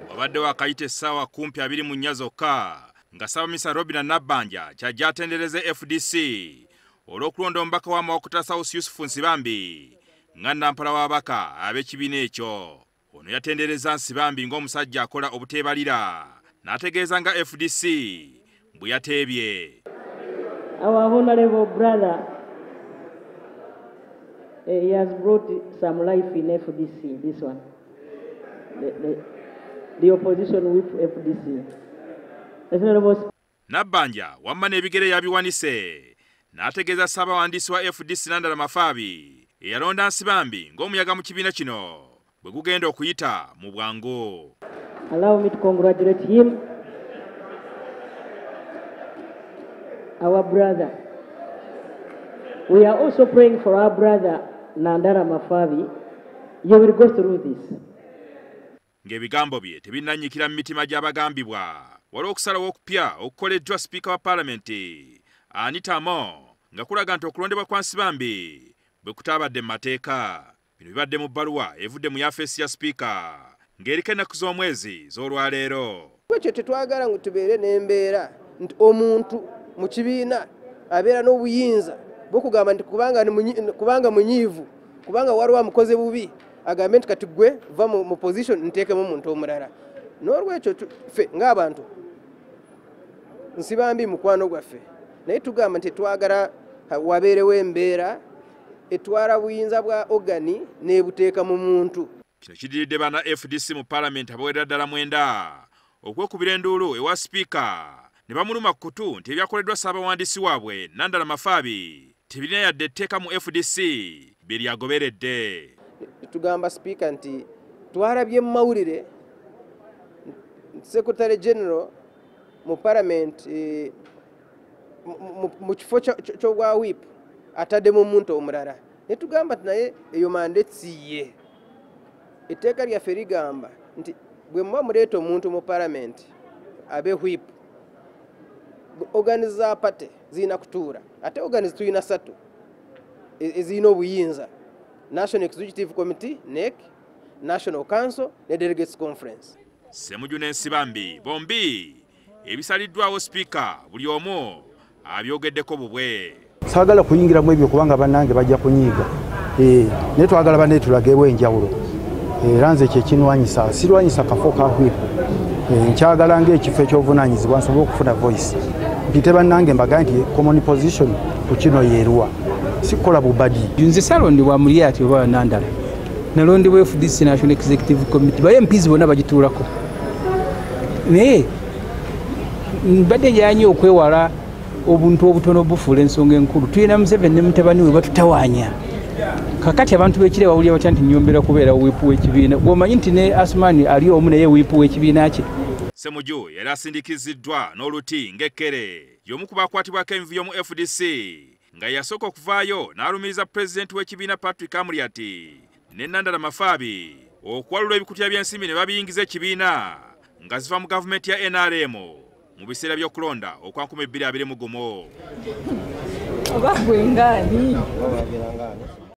Wabadde wakayita essaawa kumpi 24 zokka nga Ssaabaminisita Robinah Nabbanja kyajja atendereze FDC olw'okulonda omubaka wa Mawokota South Yusuf Nsibambi nga nampala w'ababaka ab'ekibiina ekyo. Ono yatendereza Nsibambi ng'omusajja akola obuteebalira n'ategeeza nga FDC bwe yateebye. Our honorable brother, he has brought some life in FDC, this one. The opposition with FDC. Nabbanja wamma n'ebigere yabiwanise n'ategeeza ssawabwandiisi wa FDC Nandala Mafabi eyalonda Nsibambi ng'omuyaga mu kibiina kino bwe gugenda okuyita mu bwangu. Allow me to congratulate him, our brother. We are also praying for our brother Nandala Mafabi. You will go through this. Ng'ebigambo bye tebinnannyikira mu mitima gy'abagambibwa waliwo okusalawo okupya okukoleddwa Sipiika wa palamenti Anita Among nga kulaga nti okulondebwa kwa Nsibambi bwe kutaabadde mu mateeka. Bino bibadde mu bbaluwa evudde mu yafeesi ya Sipiika ng'eriko ennaku z'omwezi z'olwaleero. Ekyo tetwagala ngu tubeere n'embeera nti omuntu mu kibiina abeera n'obuyinza bw'okugamba nti kubanga munyiivu, kubanga waliwo amukoze bubi, agambe nti kati gwe va mu position nteekemu omuntu omulala. N'olwekyo ffe ng'abantu Nsibambi mukwano gwaffe, naye tugamba nti twagala wabeerewo embeera etwala buyinza bwa ogani n'ebuteeka mu muntu. Kino kidiridde bana FDC mu palamenti abawerera ddala mwenda okwekubira enduulu ewa Sipiika ne bamuluma ku kutu nti ebyakoleddwa ssaabawandiisi waabwe Nandala Mafabi tebirina yadde etteeka mu FDC bye lyagoberedde. Tugamba Sipiika nti twalabye mu mawulire Secretary General mu Parliament mu kifo ky'obwa whip ataddemu omuntu omulala. Ne tugamba nti naye eyo mandate siye. Etteeka lyaffe ligamba nti bwe muba muleeta omuntu mu Parliament abe whip, organize za pate zirina kutuula. Ate organize tulina 3 ezirina obuyinza: National Executive Committee, NEC, National Council ne Delegates Conference. Ssemuju ne Nsibambi bombi ebisaliddwawo Sipiika buli omu abyogeddeko bubwe. Saagala kuyingiramu ebyo kubanga bannange bajja kunyiiga. Naye twagala banne tulageewo enjawulo. Era nze kyekinwanyisa, sirwanyisa kafo ka whipu. Nkyagala ng'ekifo ekyobuvunaanyizibwa nsobole okufuna voice. Mpite bannange mbagambe nti common position ku kino yeeruwa. Sikola bubadi. Nze salondibwa muli ati oba Nandala. Nalondibwa FDC National Executive Committee. Baye mpizi bonna bagituulako. Naye mbadde yanyi okwewala obuntu obutono bufuula ensonga enkulu. Tuyina Museveni ne mutabani we batutawaanya. Kakati abantu b'ekire bawulira batya nti nyombera kubeera wiipu w'ekibiina. Bw'omanyi nti ne Asumani ali omu naye wiipu w'ekibiina kye. Ssemuju yali asindikiziddwa n'oluti ng'ekkere y'omu ku baakwatibwako emivuyo mu FDC nga yasooka okuvaayo n'alumiriza pulezidenti w'ekibiina Patrick Amuriati ne Nandala Mafabi okuwalula ebikutya by'ensimbi ne babiyingiza ekibiina nga ziva mu gavumenti ya NRM mu biseera by'okulonda okwa 2021. Oba gwe ngani?